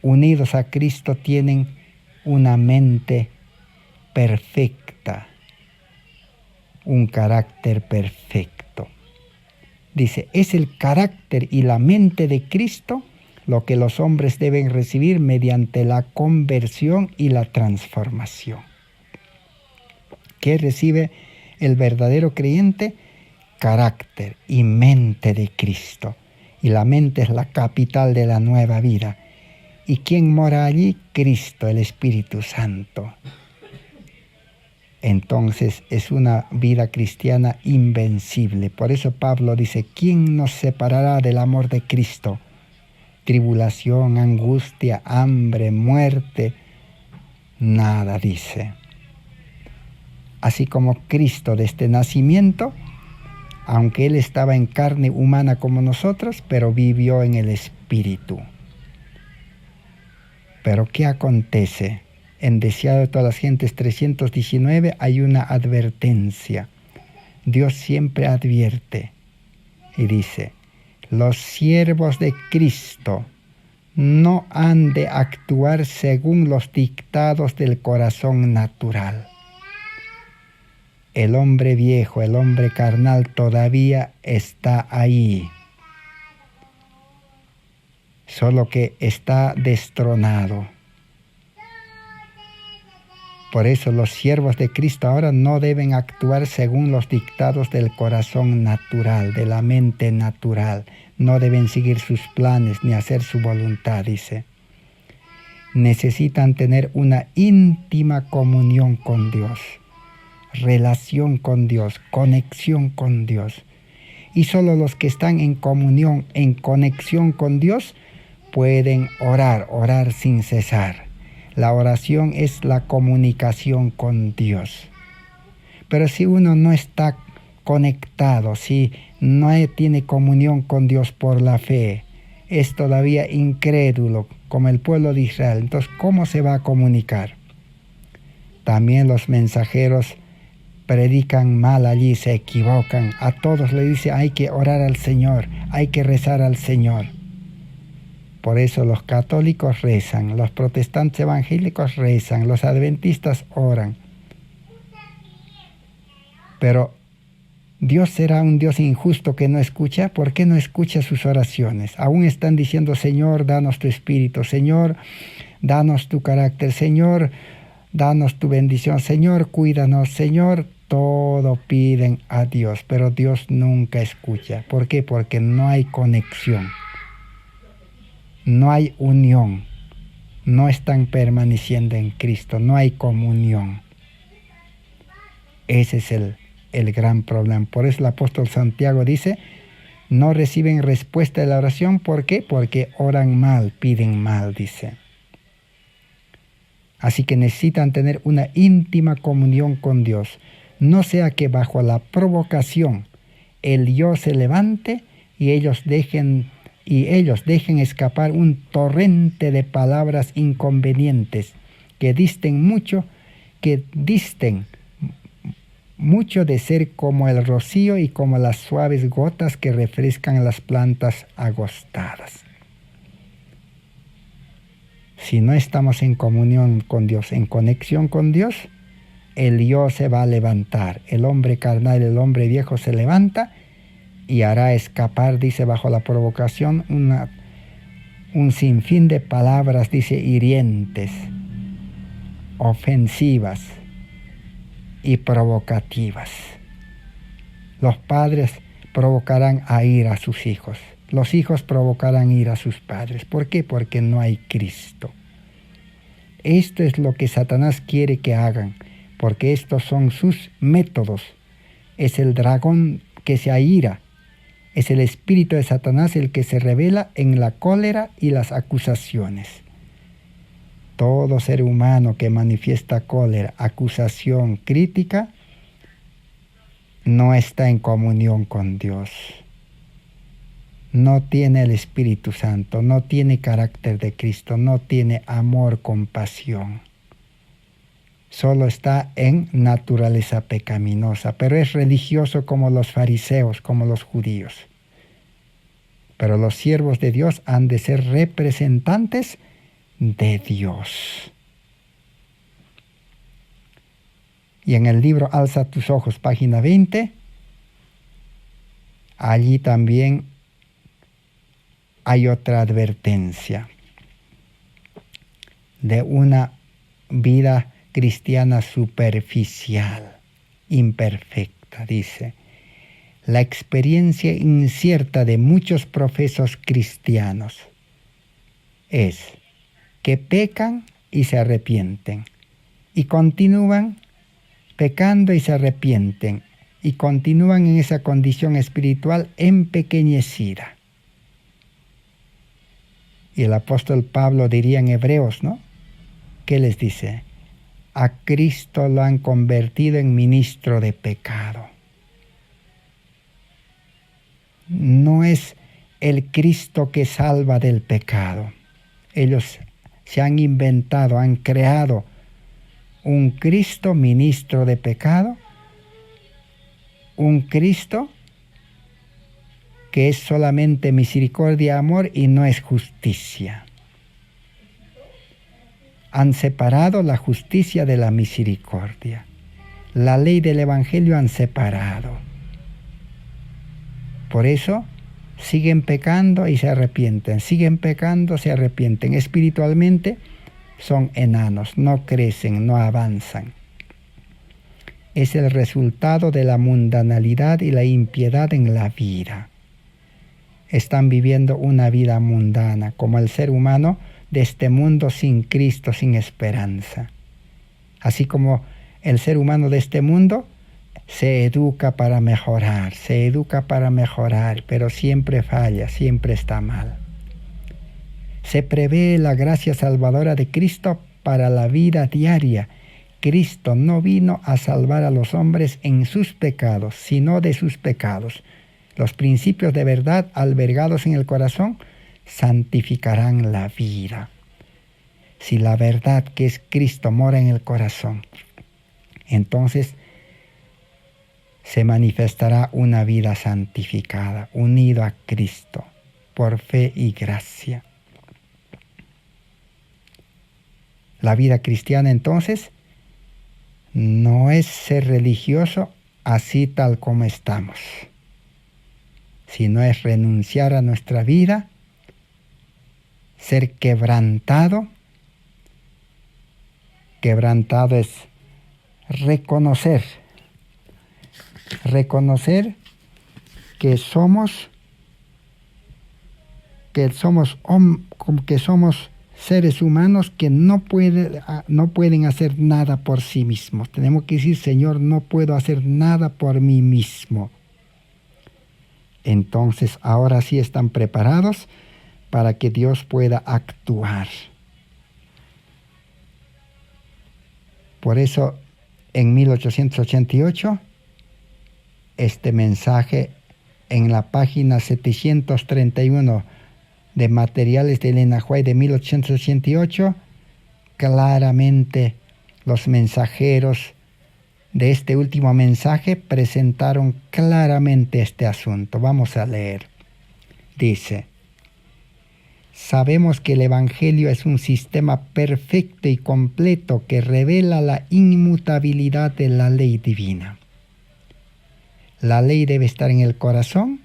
unidos a Cristo, tienen una mente perfecta, un carácter perfecto. Dice, es el carácter y la mente de Cristo lo que los hombres deben recibir mediante la conversión y la transformación. ¿Qué recibe el verdadero creyente? Carácter y mente de Cristo. Y la mente es la capital de la nueva vida. ¿Y quién mora allí? Cristo, el Espíritu Santo. Entonces es una vida cristiana invencible. Por eso Pablo dice, ¿quién nos separará del amor de Cristo? Tribulación, angustia, hambre, muerte, nada, dice. Así como Cristo desde nacimiento, aunque Él estaba en carne humana como nosotros, pero vivió en el Espíritu. Pero ¿qué acontece? En Deseado de todas las gentes 319 hay una advertencia. Dios siempre advierte y dice, los siervos de Cristo no han de actuar según los dictados del corazón natural. El hombre viejo, el hombre carnal todavía está ahí, solo que está destronado. Por eso los siervos de Cristo ahora no deben actuar según los dictados del corazón natural, de la mente natural. No deben seguir sus planes ni hacer su voluntad, dice. Necesitan tener una íntima comunión con Dios, relación con Dios, conexión con Dios. Y solo los que están en comunión, en conexión con Dios, pueden orar sin cesar. La oración es la comunicación con Dios. Pero si uno no está conectado, si no tiene comunión con Dios por la fe, es todavía incrédulo, como el pueblo de Israel, entonces, ¿cómo se va a comunicar? También los mensajeros predican mal allí, se equivocan. A todos le dice, hay que orar al Señor, hay que rezar al Señor. Por eso los católicos rezan, los protestantes evangélicos rezan, los adventistas oran. Pero ¿Dios será un Dios injusto que no escucha? ¿Por qué no escucha sus oraciones? Aún están diciendo, Señor, danos tu espíritu, Señor, danos tu carácter, Señor, danos tu bendición, Señor, cuídanos, Señor. Todo piden a Dios, pero Dios nunca escucha. ¿Por qué? Porque no hay conexión. No hay unión, no están permaneciendo en Cristo, no hay comunión. Ese es el gran problema. Por eso el apóstol Santiago dice, no reciben respuesta de la oración. ¿Por qué? Porque oran mal, piden mal, dice. Así que necesitan tener una íntima comunión con Dios. No sea que bajo la provocación el yo se levante y ellos dejen escapar un torrente de palabras inconvenientes que disten mucho de ser como el rocío y como las suaves gotas que refrescan las plantas agostadas. Si no estamos en comunión con Dios, en conexión con Dios, el yo se va a levantar. El hombre carnal, el hombre viejo se levanta y hará escapar, dice, bajo la provocación, un sinfín de palabras, dice, hirientes, ofensivas y provocativas. Los padres provocarán a ira a sus hijos. Los hijos provocarán ira a sus padres. ¿Por qué? Porque no hay Cristo. Esto es lo que Satanás quiere que hagan, porque estos son sus métodos. Es el dragón que se aira. Es el espíritu de Satanás el que se revela en la cólera y las acusaciones. Todo ser humano que manifiesta cólera, acusación, crítica, no está en comunión con Dios. No tiene el Espíritu Santo, no tiene carácter de Cristo, no tiene amor, compasión. Solo está en naturaleza pecaminosa, pero es religioso como los fariseos, como los judíos. Pero los siervos de Dios han de ser representantes de Dios. Y en el libro Alza tus ojos, página 20, allí también hay otra advertencia de una vida cristiana superficial, imperfecta. Dice: la experiencia incierta de muchos profesos cristianos es que pecan y se arrepienten, y continúan pecando y se arrepienten, y continúan en esa condición espiritual empequeñecida. Y el apóstol Pablo diría en Hebreos, ¿no? ¿Qué les dice? A Cristo lo han convertido en ministro de pecado. No es el Cristo que salva del pecado. Ellos se han inventado, han creado un Cristo ministro de pecado, un Cristo que es solamente misericordia, amor y no es justicia. Han separado la justicia de la misericordia. La ley del Evangelio han separado. Por eso siguen pecando y se arrepienten. Siguen pecando, se arrepienten. Espiritualmente son enanos, no crecen, no avanzan. Es el resultado de la mundanalidad y la impiedad en la vida. Están viviendo una vida mundana, como el ser humano de este mundo sin Cristo, sin esperanza. Así como el ser humano de este mundo se educa para mejorar, pero siempre falla, siempre está mal. Se prevé la gracia salvadora de Cristo para la vida diaria. Cristo no vino a salvar a los hombres en sus pecados, sino de sus pecados. Los principios de verdad albergados en el corazón santificarán la vida. Si la verdad que es Cristo mora en el corazón, entonces se manifestará una vida santificada, unido a Cristo, por fe y gracia. La vida cristiana entonces no es ser religioso así tal como estamos, sino es renunciar a nuestra vida, ser quebrantado. Quebrantado es reconocer que somos seres humanos que no pueden hacer nada por sí mismos. Tenemos que decir: Señor, no puedo hacer nada por mí mismo. Entonces ahora sí están preparados para que Dios pueda actuar. Por eso en 1888 este mensaje en la página 731 de Materiales de Elena White de 1888, claramente los mensajeros de este último mensaje presentaron claramente este asunto. Vamos a leer. Dice: sabemos que el Evangelio es un sistema perfecto y completo que revela la inmutabilidad de la ley divina. La ley debe estar en el corazón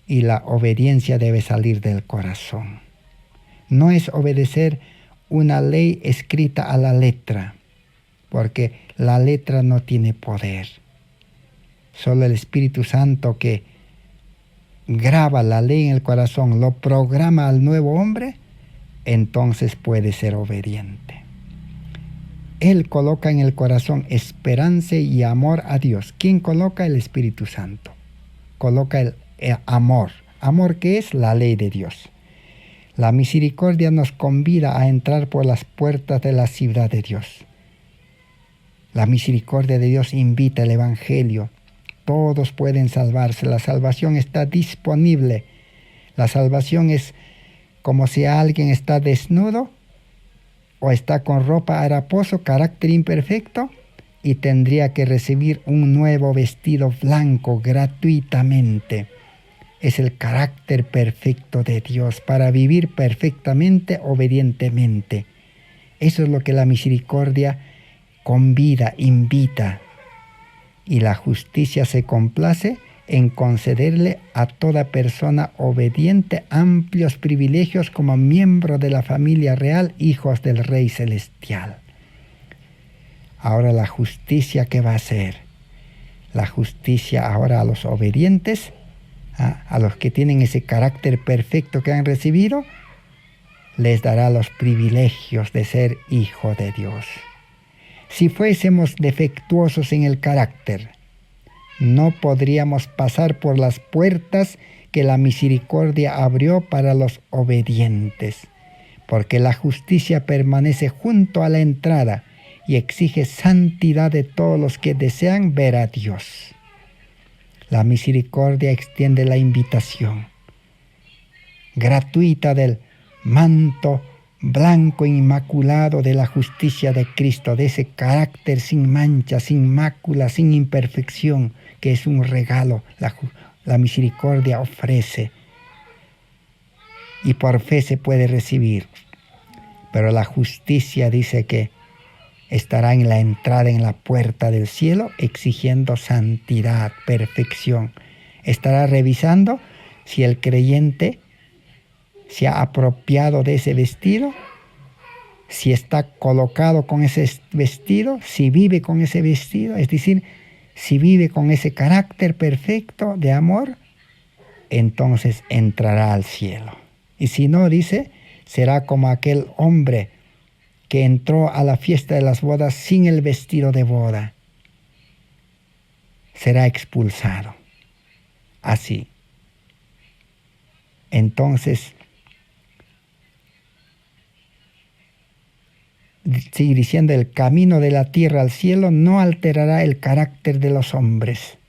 y la obediencia debe salir del corazón. No es obedecer una ley escrita a la letra, porque la letra no tiene poder. Solo el Espíritu Santo, que graba la ley en el corazón, lo programa al nuevo hombre, entonces puede ser obediente. Él coloca en el corazón esperanza y amor a Dios. ¿Quién coloca? El Espíritu Santo. Coloca el amor. Amor, que es la ley de Dios. La misericordia nos convida a entrar por las puertas de la ciudad de Dios. La misericordia de Dios invita al Evangelio. Todos pueden salvarse. La salvación está disponible. La salvación es como si alguien está desnudo o está con ropa haraposo, carácter imperfecto, y tendría que recibir un nuevo vestido blanco gratuitamente. Es el carácter perfecto de Dios para vivir perfectamente, obedientemente. Eso es lo que la misericordia convida, invita. Y la justicia se complace en concederle a toda persona obediente amplios privilegios como miembro de la familia real, hijos del Rey Celestial. Ahora la justicia, ¿qué va a hacer? La justicia ahora a los obedientes, a los que tienen ese carácter perfecto que han recibido, les dará los privilegios de ser hijo de Dios. Si fuésemos defectuosos en el carácter, no podríamos pasar por las puertas que la misericordia abrió para los obedientes, porque la justicia permanece junto a la entrada y exige santidad de todos los que desean ver a Dios. La misericordia extiende la invitación gratuita del manto blanco inmaculado de la justicia de Cristo, de ese carácter sin mancha, sin mácula, sin imperfección, que es un regalo. La misericordia ofrece y por fe se puede recibir. Pero la justicia dice que estará en la entrada, en la puerta del cielo, exigiendo santidad, perfección. Estará revisando si el creyente se ha apropiado de ese vestido, si está colocado con ese vestido, si vive con ese vestido, es decir, si vive con ese carácter perfecto de amor, entonces entrará al cielo. Y si no, dice, será como aquel hombre que entró a la fiesta de las bodas sin el vestido de boda. Será expulsado. Así. Entonces, sigue diciendo, el camino de la tierra al cielo no alterará el carácter de los hombres.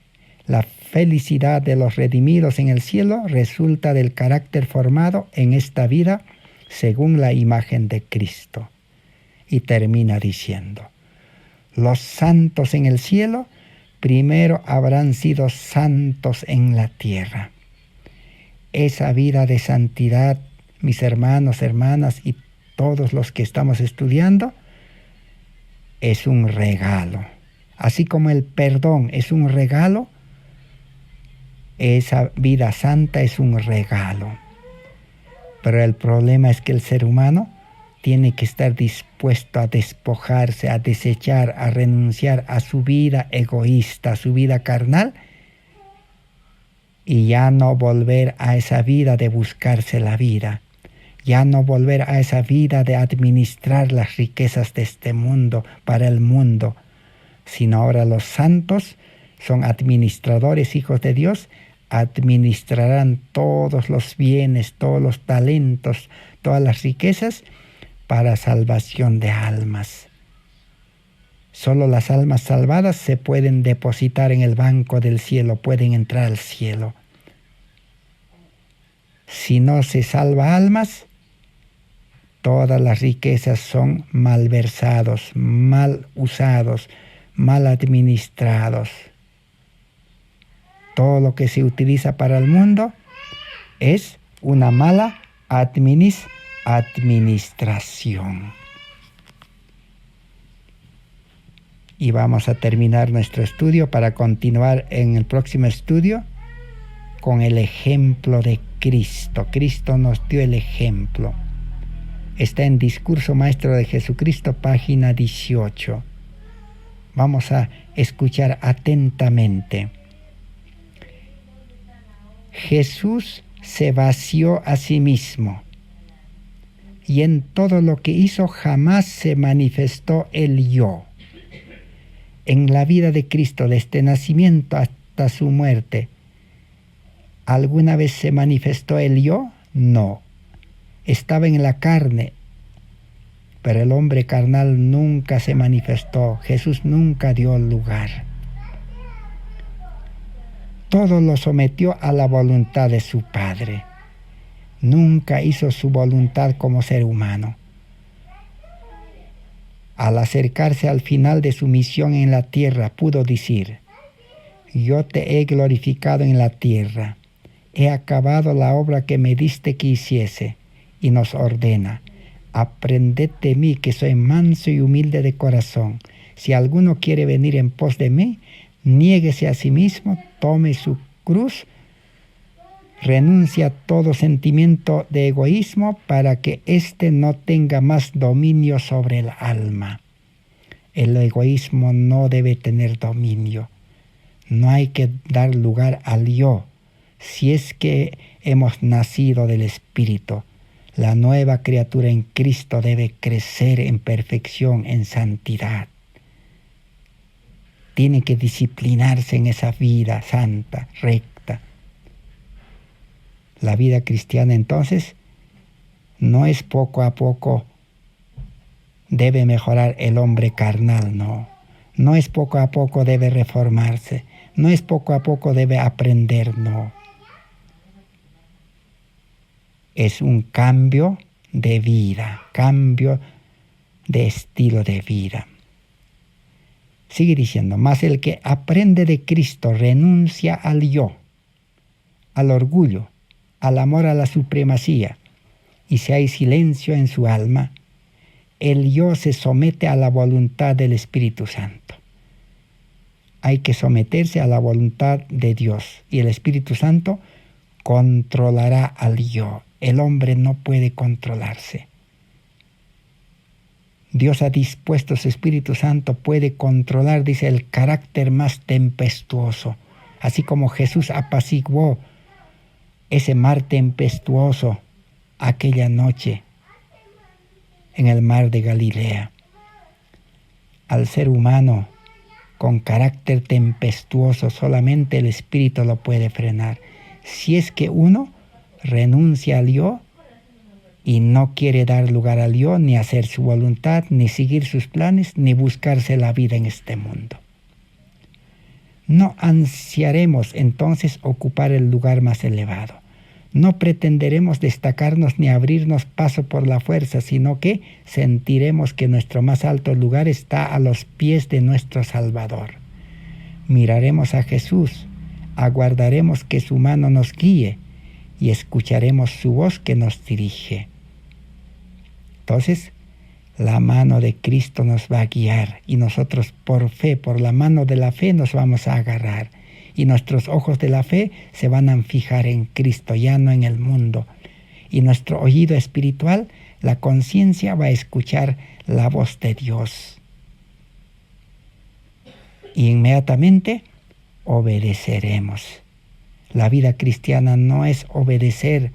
La felicidad de los redimidos en el cielo resulta del carácter formado en esta vida según la imagen de Cristo. Y termina diciendo, los santos en el cielo primero habrán sido santos en la tierra. Esa vida de santidad, mis hermanos, hermanas y todos los que estamos estudiando, es un regalo. Así como el perdón es un regalo, esa vida santa es un regalo. Pero el problema es que el ser humano tiene que estar dispuesto a despojarse, a desechar, a renunciar a su vida egoísta, a su vida carnal, y ya no volver a esa vida de buscarse la vida, ya no volver a esa vida de administrar las riquezas de este mundo para el mundo, sino ahora los santos son administradores, hijos de Dios, administrarán todos los bienes, todos los talentos, todas las riquezas para salvación de almas. Solo las almas salvadas se pueden depositar en el banco del cielo, pueden entrar al cielo. Si no se salva almas, todas las riquezas son malversados, mal usados, mal administrados. Todo lo que se utiliza para el mundo es una mala administración. Y vamos a terminar nuestro estudio para continuar en el próximo estudio con el ejemplo de Cristo. Cristo nos dio el ejemplo. Está en Discurso Maestro de Jesucristo, página 18. Vamos a escuchar atentamente. Jesús se vació a sí mismo, y en todo lo que hizo jamás se manifestó el yo. En la vida de Cristo, desde nacimiento hasta su muerte, ¿alguna vez se manifestó el yo? No. Estaba en la carne, pero el hombre carnal nunca se manifestó. Jesús nunca dio lugar. Todo lo sometió a la voluntad de su Padre. Nunca hizo su voluntad como ser humano. Al acercarse al final de su misión en la tierra, pudo decir: yo te he glorificado en la tierra, he acabado la obra que me diste que hiciese, y nos ordena: aprended de mí, que soy manso y humilde de corazón. Si alguno quiere venir en pos de mí, niéguese a sí mismo, tome su cruz, renuncia a todo sentimiento de egoísmo para que éste no tenga más dominio sobre el alma. El egoísmo no debe tener dominio. No hay que dar lugar al yo. Si es que hemos nacido del Espíritu, la nueva criatura en Cristo debe crecer en perfección, en santidad. Tiene que disciplinarse en esa vida santa, recta. La vida cristiana entonces no es poco a poco debe mejorar el hombre carnal, no. No es poco a poco debe reformarse, no es poco a poco debe aprender, no. Es un cambio de vida, cambio de estilo de vida. Sigue diciendo: mas el que aprende de Cristo renuncia al yo, al orgullo, al amor a la supremacía, y si hay silencio en su alma, el yo se somete a la voluntad del Espíritu Santo. Hay que someterse a la voluntad de Dios, y el Espíritu Santo controlará al yo. El hombre no puede controlarse. Dios ha dispuesto, su Espíritu Santo puede controlar, dice, el carácter más tempestuoso. Así como Jesús apaciguó ese mar tempestuoso aquella noche en el mar de Galilea. Al ser humano con carácter tempestuoso, solamente el Espíritu lo puede frenar. Si es que uno renuncia al yo y no quiere dar lugar al yo, ni hacer su voluntad, ni seguir sus planes, ni buscarse la vida en este mundo. No ansiaremos entonces ocupar el lugar más elevado. No pretenderemos destacarnos ni abrirnos paso por la fuerza, sino que sentiremos que nuestro más alto lugar está a los pies de nuestro Salvador. Miraremos a Jesús, aguardaremos que su mano nos guíe y escucharemos su voz que nos dirige. Entonces, la mano de Cristo nos va a guiar y nosotros por fe, por la mano de la fe nos vamos a agarrar. Y nuestros ojos de la fe se van a fijar en Cristo, ya no en el mundo. Y nuestro oído espiritual, la conciencia, va a escuchar la voz de Dios. Y inmediatamente obedeceremos. La vida cristiana no es obedecer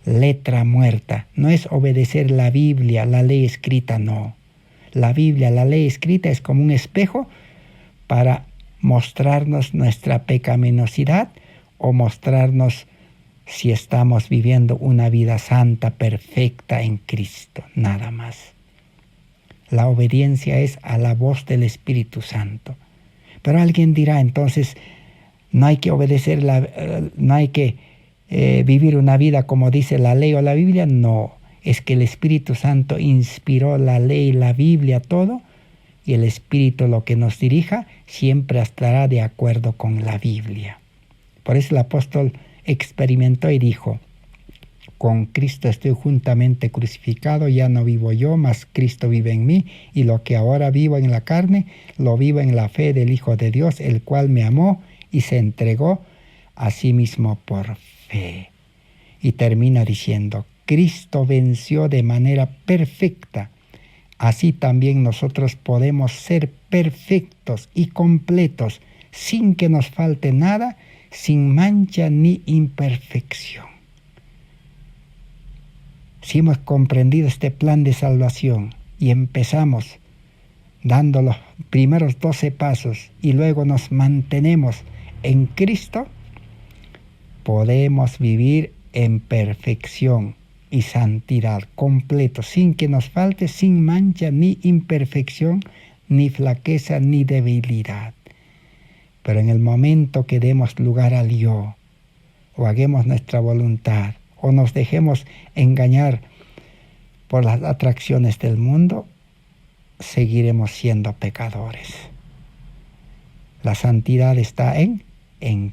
letra muerta, no es obedecer la Biblia, la ley escrita, no. La Biblia, la ley escrita es como un espejo para mostrarnos nuestra pecaminosidad o mostrarnos si estamos viviendo una vida santa, perfecta en Cristo, nada más. La obediencia es a la voz del Espíritu Santo. Pero alguien dirá, entonces, no hay que obedecer, no hay que vivir una vida como dice la ley o la Biblia. No, es que el Espíritu Santo inspiró la ley, la Biblia, todo, y el Espíritu lo que nos dirija siempre estará de acuerdo con la Biblia. Por eso el apóstol experimentó y dijo: con Cristo estoy juntamente crucificado, ya no vivo yo, mas Cristo vive en mí, y lo que ahora vivo en la carne, lo vivo en la fe del Hijo de Dios, el cual me amó y se entregó a sí mismo por fe. Y termina diciendo: Cristo venció de manera perfecta. Así también nosotros podemos ser perfectos y completos, sin que nos falte nada, sin mancha ni imperfección. Si hemos comprendido este plan de salvación y empezamos dando los primeros 12 pasos y luego nos mantenemos en Cristo, podemos vivir en perfección y santidad completo, sin que nos falte, sin mancha ni imperfección, ni flaqueza ni debilidad. Pero en el momento que demos lugar al yo, o hagamos nuestra voluntad, o nos dejemos engañar por las atracciones del mundo, seguiremos siendo pecadores. La santidad está en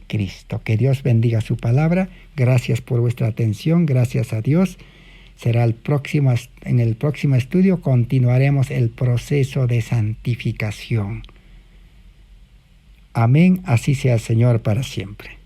Cristo. Que Dios bendiga su palabra. Gracias por vuestra atención. Gracias a Dios. En el próximo estudio continuaremos el proceso de santificación. Amén. Así sea el Señor para siempre.